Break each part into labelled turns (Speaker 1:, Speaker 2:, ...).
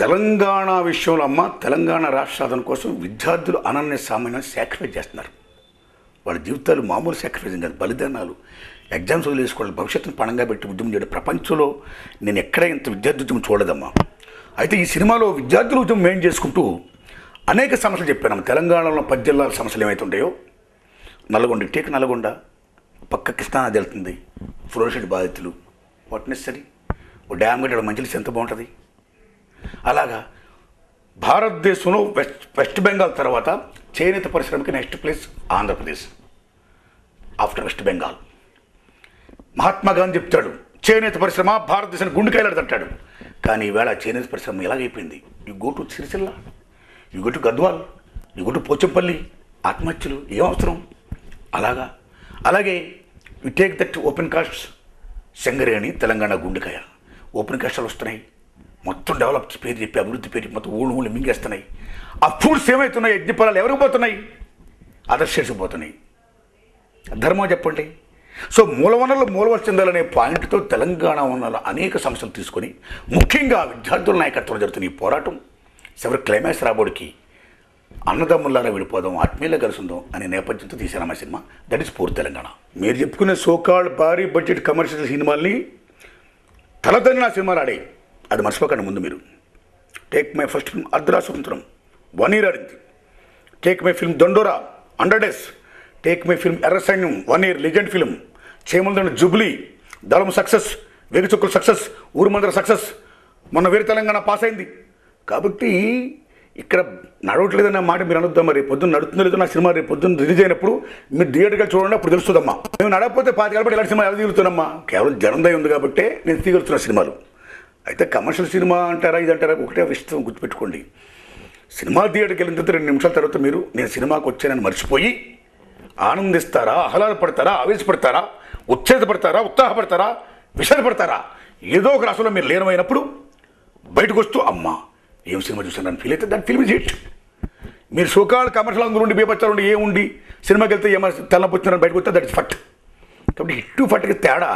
Speaker 1: తెలంగాణ విషయంలో తెలంగాణ రాష్ట్ర సాధన కోసం విద్యార్థులు అనన్య సామాన్యం సాక్రిఫైస్ చేస్తున్నారు. వాళ్ళ జీవితాలు మామూలు సాక్రిఫైస్ కాదు, బలిదానాలు. ఎగ్జామ్స్ వదిలేసుకోవాలి, భవిష్యత్తును పణంగా పెట్టి ఉద్యమం చేయడం. ప్రపంచంలో నేను ఎక్కడ ఇంత విద్యార్థి ఉద్యమం చూడదమ్మా. అయితే ఈ సినిమాలో విద్యార్థుల ఉద్యమం మెయిన్ చేసుకుంటూ అనేక సమస్యలు చెప్పాను. తెలంగాణలో 10 జిల్లాల సమస్యలు ఏమైతే ఉంటాయో, నల్గొండ, టేక్ నల్గొండ, పక్క కృష్ణానది వెళ్తుంది, ఫ్లోరిషెడ్ బాధితులు, వాట్ నెసరీ, ఓ డ్యామ్ కట్టడం, మంచినీళ్ళు ఎంత బాగుంటుంది. అలాగా భారతదేశంలో వెస్ట్ బెంగాల్ తర్వాత చేనేత పరిశ్రమకి next place Andhra Pradesh after West Bengal. Mahatma Gandhi చెప్తాడు చేనేత పరిశ్రమ భారతదేశానికి గుండెకాయలాడుతుంటాడు. కానీ ఈవేళ చేనేత పరిశ్రమ ఎలాగైపోయింది. You go to Sircilla, you go to Gadwal, you go to Pochampally, ఆత్మహత్యలు ఏం అవసరం. అలాగే you take that open casts, Singareni Telangana గుండెకాయ, ఓపెన్ కాస్టాలు వస్తున్నాయి. మొత్తం డెవలప్ పేరు చెప్పి, అభివృద్ధి పేరు మొత్తం ఊళ్ళు మింగేస్తున్నాయి. ఆ ఫుడ్స్ ఏమవుతున్నాయి, యజ్ఞ పొలాలు ఎవరికి పోతున్నాయి, అదర్ స్టేట్స్కి పోతున్నాయి. ధర్మం చెప్పండి. సో మూలవనరులు చెందాలనే పాయింట్తో తెలంగాణ వనరుల అనేక సమస్యలు తీసుకొని, ముఖ్యంగా విద్యార్థుల నాయకత్వం జరుగుతున్న ఈ పోరాటం చివరి క్లైమాక్స్ రాబోడికి అన్నదమ్ముల్లారా విడిపోదాం, ఆత్మీయులా కలుసుందాం అనే నేపథ్యంతో తీశారమ్మా cinema. That is poor Telangana. మీరు చెప్పుకునే సోకాల్డ్ భారీ బడ్జెట్ కమర్షియల్ సినిమాల్ని తలదన్ని నా సినిమాలు ఆడే, అది మర్చిపోకండి. ముందు మీరు టేక్ మై ఫస్ట్ ఫిల్మ్ అర్ధరా స్వతంత్రం 1 year ఆడింది. టేక్ మై ఫిల్మ్ దండోరా 100 days. టేక్ మై ఫిల్మ్ ఎర్ర సైన్యం 1 year లెజెండ్ ఫిల్మ్. చేమలదండ జూబ్లీ, దళం సక్సెస్, వెగుచుక్కులు సక్సెస్, ఊరుమందర సక్సెస్, మొన్న వేరే తెలంగాణ పాస్ అయింది. కాబట్టి ఇక్కడ నడవట్లేదన్న మాట మీరు అనొద్దాం. మరి పొద్దున్న నడుతుందో లేదో నా సినిమా రేపు పొద్దున్న రిలీజ్ అయినప్పుడు మీరు థియేటర్గా చూడండి, అప్పుడు తెలుస్తుందమ్మా. మేము నడకపోతే 5 ఏళ్ళ ఇలాంటి సినిమా ఎలా తీరుతున్నామ్మా. కేవలం జనందై ఉంది కాబట్టి నేను తీరుతున్న సినిమాలు. అయితే కమర్షియల్ సినిమా అంటారా ఇదంటారా, ఒకటే విషయం గుర్తుపెట్టుకోండి. సినిమా థియేటర్కి వెళ్ళిన తర్వాత 2 నిమిషాల తర్వాత మీరు నేను సినిమాకి వచ్చానని మర్చిపోయి ఆనందిస్తారా, ఆహ్లాదపడతారా, ఆవేశపడతారా, ఉత్తేజపడతారా, ఉత్సాహపడతారా, విషాదపడతారా, ఏదో ఒక రాష్ట్రంలో మీరు లీనమైనప్పుడు బయటకు వస్తూ అమ్మా ఏం సినిమా చూసాను ఫీల్ అయితే దాని ఫిల్మ్ ఇస్ హిట్. మీరు సోకాల్ కమర్షియల్ అందరూ ఉండి బేపచ్చారు ఉండి ఏముండి సినిమాకి వెళ్తే ఏమైనా తలనొప్పి వచ్చినారని బయటకు వస్తే దట్ ఇస్ ఫట్. కాబట్టి హిట్ ఫట్కి తేడా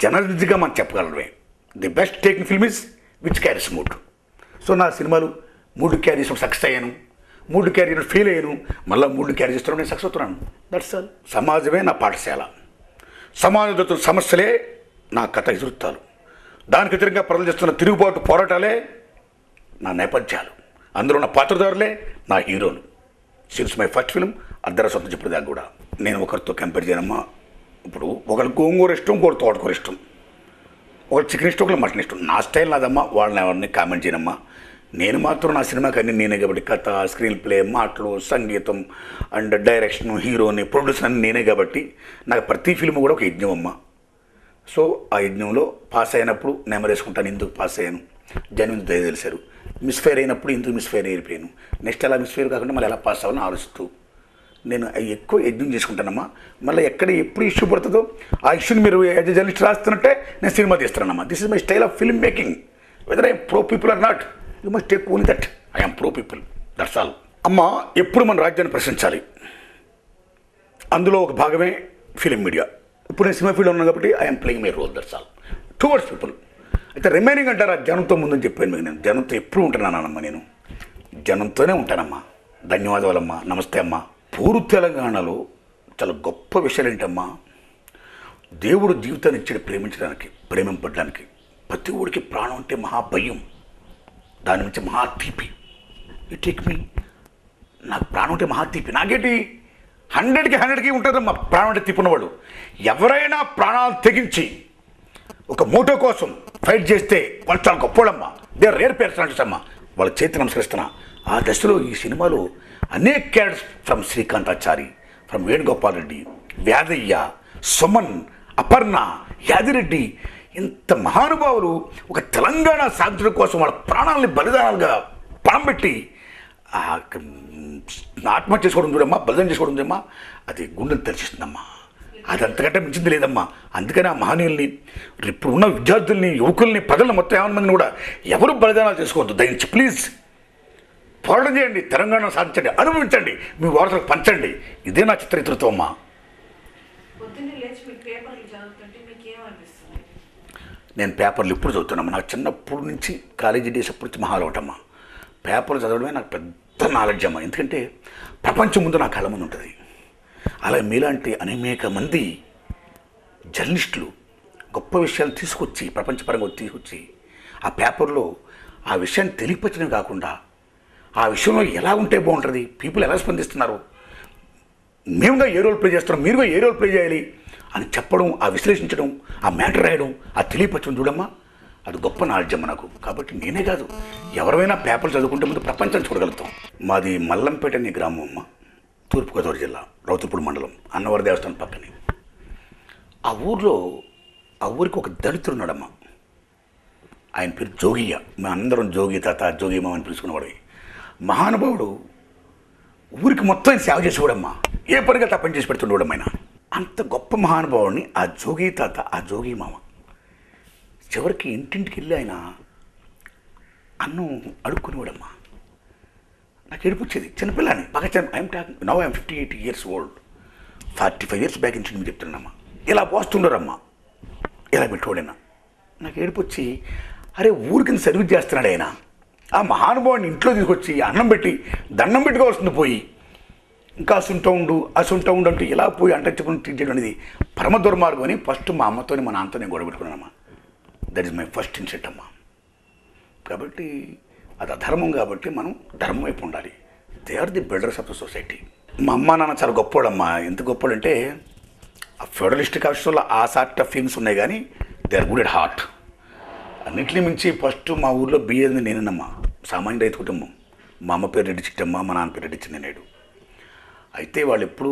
Speaker 1: జనరల్గా మనం చెప్పగలమే. The best taking film is which carries mood. So నా సినిమాలు 3 క్యారీ చేసిన సక్సెస్ అయ్యాను, 3 క్యారీ ఫెయిల్ అయ్యాను, మళ్ళీ 3 క్యారీ చేస్తున్నాను, నేను సక్సెస్ అవుతున్నాను. That's all. సమాజమే నా పాఠశాల, సమాజంతో సమస్యలే నా కథ ఎదురుతాలు, దానికి వ్యతిరేకంగా ప్రజలు చేస్తున్న తిరుగుబాటు పోరాటాలే నా నేపథ్యాలు, అందులో ఉన్న పాత్రధారులే నా హీరోలు. సిన్స్ మై ఫస్ట్ ఫిల్మ్ అర్ధరా సొంతం చెప్పేదాకా కూడా నేను ఒకరితో కంపేర్ చేయనమ్మా. ఇప్పుడు ఒకరికి గోంగూర ఇష్టం, ఒకరు తోటకూర ఇష్టం, ఒకరు చికెన్ ఇష్టం, ఒకరు మటన్ ఇష్టం. నా స్టైల్ నాదమ్మా, వాళ్ళని ఎవరిని కామెంట్ చేయనమ్మా. నేను మాత్రం నా సినిమాకి అన్నీ నేనే కాబట్టి, కథ, స్క్రీన్ ప్లే, మాటలు, సంగీతం అండ్ డైరెక్షన్, హీరోని, ప్రొడ్యూసర్ అన్నీ నేనే కాబట్టి నాకు ప్రతి ఫిల్మ్ కూడా ఒక యజ్ఞం అమ్మ. సో ఆ యజ్ఞంలో పాస్ అయినప్పుడు నెమరేసుకుంటాను, ఎందుకు పాస్ అయ్యాను, జనం దయ తెలిసారు. మిస్ఫైర్ అయినప్పుడు ఎందుకు మిస్ఫైర్ అయిపోయాను, నెక్స్ట్ ఎలా మిస్ఫైర్ కాకుండా మళ్ళీ ఎలా పాస్ అవ్వాలని ఆలోచిస్తూ నేను ఎక్కువ యజ్ఞం చేసుకుంటానమ్మా. మళ్ళీ ఎక్కడ ఎప్పుడు ఇష్యూ పడుతుందో ఆ ఇష్యూని మీరు యాజ్ ఎ జర్నలిస్ట్ రాస్తున్నట్టే నేను సినిమా తీస్తానమ్మా. This is my style of film making. Whether I pro people are not, you must take only that I'm pro people, that's all. అమ్మ ఎప్పుడు మన రాజ్యాన్ని ప్రశ్నించాలి, అందులో ఒక భాగమే ఫిలిం మీడియా. ఇప్పుడు నేను సినిమా ఫీల్డ్లో ఉన్నాను కాబట్టి I'm playing my role, that's all, towards people. అయితే రిమైనింగ్ అంటారా, జనంతో ముందని చెప్పాను మీకు. నేను జనంతో ఎప్పుడు ఉంటున్నానమ్మా, నేను జనంతోనే ఉంటానమ్మా. ధన్యవాదాలమ్మా, నమస్తే అమ్మా. పూర్వ తెలంగాణలో చాలా గొప్ప విషయాలు ఏంటమ్మా, దేవుడు జీవితాన్ని ఇచ్చాడు ప్రేమించడానికి, ప్రేమింపడానికి. ప్రతి ఊడికి ప్రాణం అంటే మహాభయం, దాని నుంచి మహా తీపి. యు టేక్ మీ, నాకు ప్రాణం అంటే మహా తీపి. నాకేంటి 100కి ఉంటుందమ్మా ప్రాణం అంటే తీపి ఉన్నవాడు. ఎవరైనా ప్రాణాలు తెగించి ఒక మోటో కోసం ఫైట్ చేస్తే వాళ్ళు చాలా గొప్పవాళ్ళమ్మా. దే ఆర్ రేర్ పర్సనాలిటీస్ అమ్మా, వాళ్ళ చేతి నమస్కరిస్తున్నా. ఆ దశలో ఈ సినిమాలో అనేక characters, from Srikanthachari, from Venugopal Reddy, Vyadayya, Suman, Aparna, Yadireddy, ఇంత మహానుభావులు ఒక తెలంగాణ సాధించడం కోసం వాళ్ళ ప్రాణాలని బలిదానాలుగా పణం పెట్టి ఆత్మహత్య చేసుకోవడం చూడమ్మా, బలిదానం చేసుకోవడం చూడమ్మా, అది గుండెలు తెరిచిస్తుందమ్మా. అది అంతకంటే మించింది లేదమ్మా. అందుకని ఆ మహనీయుల్ని, ఇప్పుడు ఉన్న విద్యార్థుల్ని, యువకుల్ని, ప్రజలను మొత్తం 50 మందిని కూడా ఎవరు బలిదానాలు చేసుకోవద్దు. దయించి ప్లీజ్ పోరాటం చేయండి, తెలంగాణ సాధించండి, అనుభవించండి, మీ వారసులకు పంచండి. ఇదే నా చిత్రహితృత్వం అమ్మా. నేను పేపర్లు ఇప్పుడు చదువుతున్నామ్మా. నాకు చిన్నప్పటి నుంచి కాలేజీ డేస్ అప్పటి నుంచి మహాలవటమ్మా. పేపర్లు చదవడమే నాకు పెద్ద నాలెడ్జ్ అమ్మా. ఎందుకంటే ప్రపంచం ముందు నా కళ్ళ ముందు ఉంటుంది. అలా మీలాంటి అనేక మంది జర్నలిస్టులు గొప్ప విషయాలు తీసుకొచ్చి ప్రపంచపరంగా తీసుకొచ్చి ఆ పేపర్లో ఆ విషయాన్ని తెలియపరచడం కాకుండా ఆ విషయంలో ఎలా ఉంటే బాగుంటుంది, పీపుల్ ఎలా స్పందిస్తున్నారు, మేముగా ఏ రోల్ ప్లే చేస్తున్నాం, మీరుగా ఏ రోల్ ప్లే చేయాలి అని చెప్పడం, ఆ విశ్లేషించడం, ఆ మ్యాటర్ రాయడం, ఆ తెలియపరచడం చూడమ్మా, అది గొప్ప నాలెడ్జ్ అమ్మ నాకు. కాబట్టి నేనే కాదు, ఎవరైనా పేపర్లు చదువుకుంటే ముందు ప్రపంచం చూడగలుగుతాం. మాది మల్లంపేట అనే గ్రామం అమ్మ, తూర్పుగోదావరి జిల్లా, రౌతులపూడి మండలం, అన్నవరం దేవస్థానం పక్కనే. ఆ ఊరికి ఒక దళితుడు ఉన్నాడమ్మ. ఆయన పేరు జోగియ్య. మేము అందరం జోగి తాత, జోగి మామ అని పిలుచుకునేవాడు. మహానుభావుడు. ఊరికి మొత్తం ఆయన సేవ చేసేవాడమ్మా. ఏ పనిగా తప్పని చేసి పెడుతుండేవాడమ్మ ఆయన. అంత గొప్ప మహానుభావుడిని ఆ జోగి తాత, ఆ జోగి మామ చివరికి ఇంటింటికి వెళ్ళి ఆయన అన్నం అడుక్కునేవాడమ్మా. నాకు ఏడుపుచ్చేది, చిన్నపిల్లని బాగా I'm talking now I'm 58 years old. 45 years back నుంచి మీరు చెప్తున్నానమ్మా. ఇలా పోస్తుండరమ్మా, ఇలా పెట్టుకోడైనా. నాకు ఏడుపొచ్చి, అరే ఊరికి సర్వీస్ చేస్తున్నాడు ఆయన, ఆ మహానుభావుని ఇంట్లో తీసుకొచ్చి అన్నం పెట్టి దండం పెట్టుకోవాల్సింది పోయి ఇంకా అసుంటూ ఉండు అంటూ ఇలా పోయి అంటచ్చుకుని ట్రీట్ చేయడం అనేది పరమ దుర్మార్గం అని ఫస్ట్ మా అమ్మతోని మా నాన్నతో నేను గొడవ పెట్టుకున్నానమ్మా. That is my first incident అమ్మా. కాబట్టి అది అధర్మం, కాబట్టి మనం ధర్మం వైపు ఉండాలి. They are the builders of the society. మా అమ్మ నాన్న చాలా గొప్పోడమ్మా. ఎంత గొప్పోడంటే ఆ ఫెడరలిస్టిక్ ఆఫీసులో ఆ సార్ట్ ఆఫ్ థింగ్స్ ఉన్నాయి, కానీ they are good at heart. అన్నింటినీ మించి ఫస్ట్ మా ఊళ్ళో బియ్యేది నేనమ్మా. సామాన్య రైతు కుటుంబం. మా అమ్మ పేరు రెడ్డి చిట్టమ్మ, మా నాన్న పేరు రెడ్డి చిన్ననేడు. అయితే వాళ్ళు ఎప్పుడు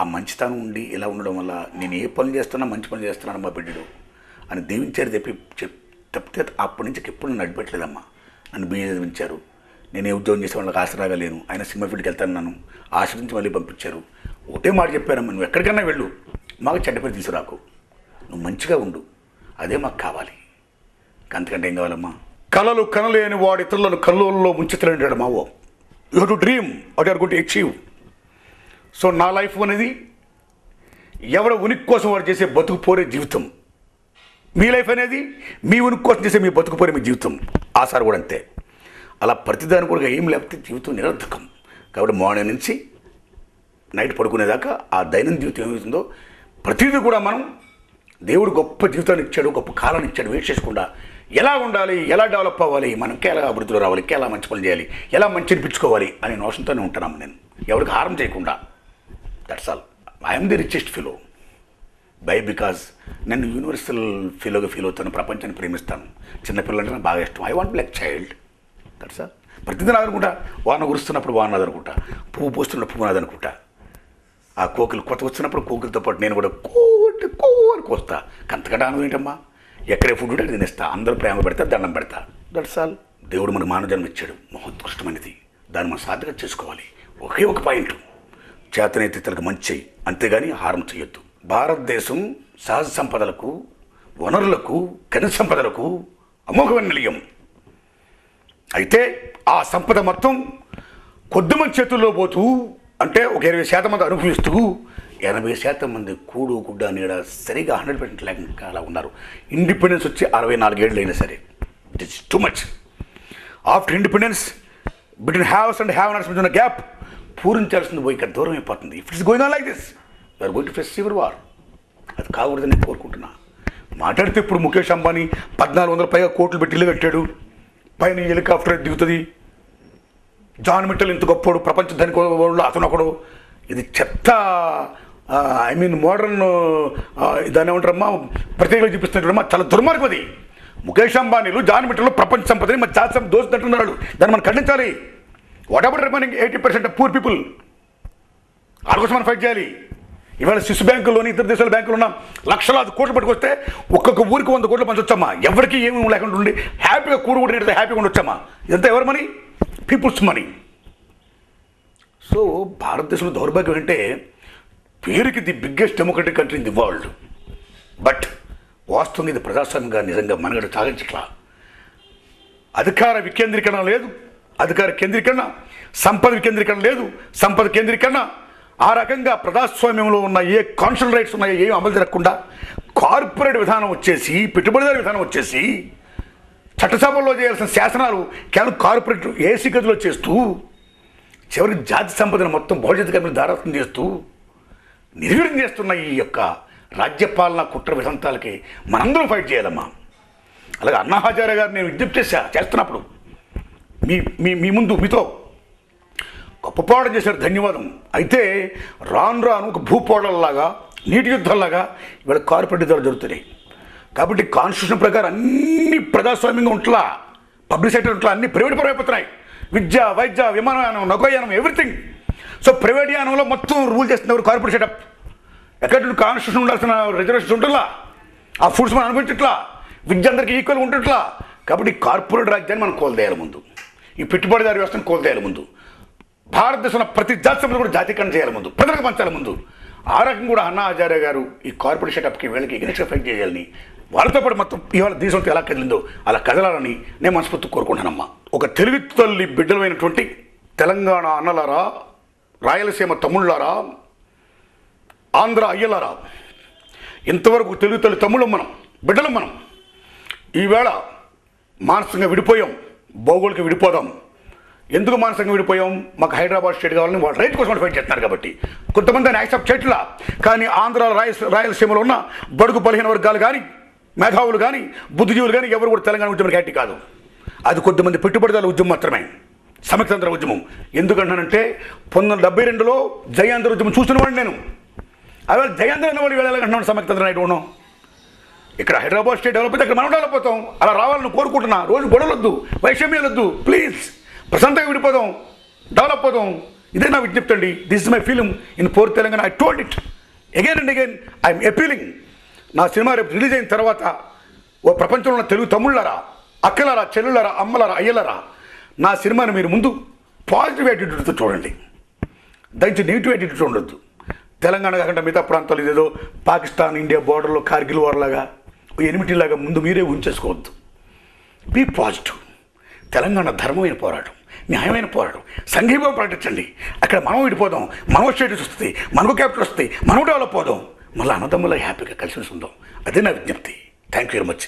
Speaker 1: ఆ మంచితనం ఉండి ఇలా ఉండడం వల్ల నేను ఏ పనులు చేస్తున్నా మంచి పనులు చేస్తున్నాను మా బిడ్డడు అని దీవించారు తప్పితే అప్పటి నుంచి ఎప్పుడు నన్ను అడ్డుపెట్టలేదమ్మా. నన్ను బియ్య చదివించారు. నేను ఏ ఉద్యోగం చేసే వాళ్ళకి ఆసరాగా లేను. ఆయన సినిమా ఫీల్డ్కి వెళ్తాను, నన్ను ఆశ్రయించి మళ్ళీ పంపించారు. ఒకటే మాట చెప్పారమ్మా, నువ్వు ఎక్కడికైనా వెళ్ళు, మాకు చెడ్డ పేరు తీసుకురాకు, నువ్వు మంచిగా ఉండు, అదే మాకు కావాలి. అంతకంటే ఏం కావాలమ్మా? కళలు కనలేని వాడు ఇతరులను కళ్ళల్లో ముంచెత్తలేంటాడు Mao. You have to dream what are going to achieve. So నా లైఫ్ అనేది ఎవడ ఉనికి కోసం వాడు చేసే బతుకు పోరే జీవితం. మీ లైఫ్ అనేది మీ ఉనికి కోసం చేసే మీ బతుకు పోరే మీ జీవితం. ఆసారు కూడా అంతే. అలా ప్రతిదాని కూడా ఏం లేకపోతే జీవితం నిరర్థకం. కాబట్టి మార్నింగ్ నుంచి నైట్ పడుకునేదాకా ఆ దైనందిన జీవితం ఏమవుతుందో ప్రతిదీ కూడా మనం దేవుడు గొప్ప జీవితాన్ని ఇచ్చాడు, గొప్ప కాలాన్ని ఇచ్చాడు. వెయిట్ చేసుకుండా ఎలా ఉండాలి, ఎలా డెవలప్ అవ్వాలి, మనకి ఎలా అభివృద్ధిలో రావాలి, ఎలా మంచి పనులు చేయాలి, ఎలా మంచి అనిపించుకోవాలి అనే నోషంతోనే ఉంటున్నాము. నేను ఎవరికి హారం చేయకుండా. That's all. I'm the richest fellow because నేను యూనివర్సల్ ఫీలోగా ఫీల్ అవుతాను. ప్రపంచాన్ని ప్రేమిస్తాను. చిన్నపిల్లలంటే నాకు బాగా ఇష్టం. I want be like child. That's all. ప్రతిదీ నాదనుకుంటా. వాన కురుస్తున్నప్పుడు వాన నాదనుకుంటా, పువ్వు పోస్తున్నప్పుడు పువ్వు నాదనుకుంటా. ఆ కోకిలు కొత్త వచ్చినప్పుడు కోకిలతో పాటు నేను కూడా అని కోస్తా. అంతకంటే ఆనందం ఏంటమ్మా? ఎక్కడే ఫుడ్ ఉంటే తినేస్తా. అందరూ ప్రేమ పెడతా, దండం పెడతా. That's all. దేవుడు మనకు మానవ జన్మ ఇచ్చాడు, మహోత్కృష్టమైనది. దాన్ని మనం సాధన చేసుకోవాలి. ఒకే ఒక పాయింట్, చేతనైతే ఇతరులకు మంచి చెయ్యి, అంతేగాని హారం చేయొద్దు. భారతదేశం సహజ సంపదలకు, వనరులకు, ఖనిజ సంపదలకు అమోఘమైన నిలయం. అయితే ఆ సంపద మొత్తం కొద్దిమంది చేతుల్లో పోతూ, అంటే ఒక 20% మంది అనుభవిస్తూ 80% మంది కూడు గుడ్డ నీడ సరిగా 100% లేక అలా ఉన్నారు. ఇండిపెండెన్స్ వచ్చి 64 ఏళ్ళు అయినా సరే it is too much. After independence between haves and have nots ఉన్న గ్యాప్ పూరించాల్సింది పోయి ఇక్కడ దూరం అయిపోతుంది. If it's going on like this we're going to face civil war. అది కాకూడదని నేను కోరుకుంటున్నా. మాట్లాడితే ఇప్పుడు ముఖేష్ అంబానీ 1400 పైగా కోట్లు పెట్టి ఇల్లు కట్టాడు, పైన హెలికాప్టర్ దిగుతుంది. జాన్ మిట్టల్ ఇంత గొప్పడు, ప్రపంచ ధనిక వాళ్ళు అతను ఒకడు. ఇది చెత్త, ఐ మీన్ మోడర్న్, దాన్ని ఏమంటారమ్మా, ప్రత్యేకంగా చూపిస్తున్నట్టమ్మా, చాలా దుర్మార్గం అది. ముఖేష్ అంబానీలు, జాన్ మిట్టలు ప్రపంచ సంపదని మన జాతి సంపద దోచుకుంటున్నాడు. దాన్ని మనం ఖండించాలి. What about remaining 80% poor people? వాళ్ళ కోసం మనం ఫైట్ చేయాలి. ఇవాళ స్విస్ బ్యాంకుల్లోని ఇతర దేశాల బ్యాంకులు ఉన్న లక్షలాది కోట్లు పట్టుకొస్తే ఒక్కొక్క ఊరికి 100 కోట్లు పంచొచ్చామా? ఎవరికి ఏమి లేకుండా ఉండి హ్యాపీగా కూడు కూడా హ్యాపీగా ఉండొచ్చామా? ఇదంతా ఎవరి మనీ? Peoples money. సో భారతదేశంలో దౌర్భాగ్యం అంటే పేరుకి the biggest democratic country in the world, but వాస్తవంగా ఇది ప్రజాస్వామ్యంగా నిజంగా మనగడ సాగించట్లా. అధికార వికేంద్రీకరణ లేదు, అధికార కేంద్రీకరణ, సంపద వికేంద్రీకరణ లేదు, సంపద కేంద్రీకరణ. ఆ రకంగా ప్రజాస్వామ్యంలో ఉన్న ఏ కాన్స్టిట్యూషనల్ రైట్స్ ఉన్నాయో ఏమి అమలు జరగకుండా కార్పొరేట్ విధానం వచ్చేసి, పెట్టుబడిదారు విధానం వచ్చేసి, చట్టసభల్లో చేయాల్సిన శాసనాలు కేవలం కార్పొరేట్ ఏసీ గదిలో చేస్తూ, చివరికి జాతి సంపదను మొత్తం భవిష్యత్తు కంపెనీ దారాసం చేస్తూ నిర్వీర్యం చేస్తున్న ఈ యొక్క రాజ్యపాలన కుట్ర విధాంతాలకి మనందరం ఫైట్ చేయాలమ్మా. అలాగే అన్నా హజారే గారు నేను విజ్ఞప్తి చేస్తున్నప్పుడు మీ ముందు మీతో గొప్ప పోరాటం చేశారు, ధన్యవాదం. అయితే రాను రాను ఒక భూపోడల్లాగా, నీటి యుద్ధాల్లాగా ఇవాళ కార్పొరేట్ ధరలు జరుగుతున్నాయి. కాబట్టి కాన్స్టిట్యూషన్ ప్రకారం అన్ని ప్రజాస్వామ్యంగా ఉంటలా, పబ్లిక్ సెక్టర్ ఉంటలా, అన్ని ప్రైవేట్ పరం అయిపోతున్నాయి. విద్య, వైద్య, విమానయానం, నౌకాయానం, ఎవ్రీథింగ్. సో ప్రైవేట్ యానంలో మొత్తం రూల్ చేస్తున్నారు కార్పొరేట్ సెటప్. ఎక్కడ కాన్స్టిట్యూషన్ ఉండాల్సిన రిజర్వేషన్స్ ఉంటుందా, ఆ ఫుడ్స్ మనం అనుభవించట్లా, విద్య అందరికీ ఈక్వల్గా ఉంటుంట్లా. కాబట్టి కార్పొరేట్ రాజ్యాన్ని మనం కోల్దేయాలి ముందు, ఈ పెట్టుబడిదారి వ్యవస్థను కోల్దేయాలి ముందు, భారతదేశంలో ప్రతి జాతి సంపద కూడా జాతీకరణ చేయాలి ముందు, ప్రజలకు పంచాలి ముందు. ఆ రకంగా కూడా అన్నా హజారే గారు ఈ కార్పొరేట్ సెటప్కి వీళ్ళకి ఎగ్నెస్ట్గా ఫైట్ చేయాలని, వాళ్ళతో పాటు మొత్తం ఇవాళ దేశంతో ఎలా కదిలిందో అలా కదలాలని నేను మనస్ఫూర్తి కోరుకుంటానమ్మా. ఒక తెలుగు తల్లి బిడ్డలమైనటువంటి తెలంగాణ అన్నలారా, రాయలసీమ తమ్ముళ్ళారా, ఆంధ్ర అయ్యలారా, ఇంతవరకు తెలుగు తల్లి తమ్ముళ్ళం మనం, బిడ్డలం మనం. ఈవేళ మానసికంగా విడిపోయాం, భౌగోళిక విడిపోదాం. ఎందుకు మానసికంగా విడిపోయాం? మాకు హైదరాబాద్ స్టేట్ కావాలని వాళ్ళు రైట్ కోసం ఫైట్ చేస్తున్నారు కాబట్టి కొంతమంది ఆయన యాక్సెప్ట్ చేయట్లా. కానీ ఆంధ్ర రాయలసీమలో ఉన్న బడుగు బలహీన వర్గాలు కానీ, మేధావులు కానీ, బుద్ధిజీవులు కానీ ఎవరు కూడా తెలంగాణ ఉద్యమానికి యాక్టివ్ కాదు. అది కొద్దిమంది పెట్టుబడిదారుల ఉద్యమం మాత్రమే, సమైక్యాంధ్ర ఉద్యమం. ఎందుకంటానంటే 1972లో జయాంధ్ర ఉద్యమం చూసిన వాడిని నేను. అవి జయాంధ్ర అన్న వాళ్ళు వెళ్ళాలంటున్నాను సమైక్యాంధ్ర నాయుడు ఉన్నాం. ఇక్కడ హైదరాబాద్ స్టేట్ డెవలప్ అయితే అక్కడ మనం డెవలప్ అవుతాం. అలా రావాలని కోరుకుంటున్నా. రోజు గొడవలొద్దు, వైషమ్యాలొద్దు, ప్లీజ్ ప్రశాంతంగా విడిపోదాం, డెవలప్ అవుదాం. ఇదే నా విజ్ఞప్తి అండి. This is my feeling in poor Telangana. I told it again and again. I'm appealing. నా సినిమా రేపు రిలీజ్ అయిన తర్వాత ఓ ప్రపంచంలో ఉన్న తెలుగు తమ్ముళ్ళారా, అక్కలారా, చెల్లులారా, అమ్మలారా, అయ్యలారా, నా సినిమాని మీరు ముందు పాజిటివ్ యాటిట్యూడ్తో చూడండి, దయచేసి నెగిటివ్ యాటిట్యూడ్ ఉండొద్దు. తెలంగాణ కాకుండా మిగతా ప్రాంతాలు ఇదేదో పాకిస్తాన్ ఇండియా బోర్డర్లో కార్గిల్ వార్లాగా, ఎనిమిటిలాగా ముందు మీరే ఉంచేసుకోవద్దు. Be positive. తెలంగాణ ధర్మమైన పోరాటం, న్యాయమైన పోరాటం, సంఘీభావం ప్రకటించండి. అక్కడ మనం విడిపోదాం, మనో స్టేటస్ వస్తుంది, మనకు క్యాపిటల్ వస్తుంది, మనం డెవలప్ అవుదాం, మళ్ళీ అన్నదమ్ములా హ్యాపీగా కలిసి ఉందాం. అదే నా విజ్ఞప్తి. Thank you very much.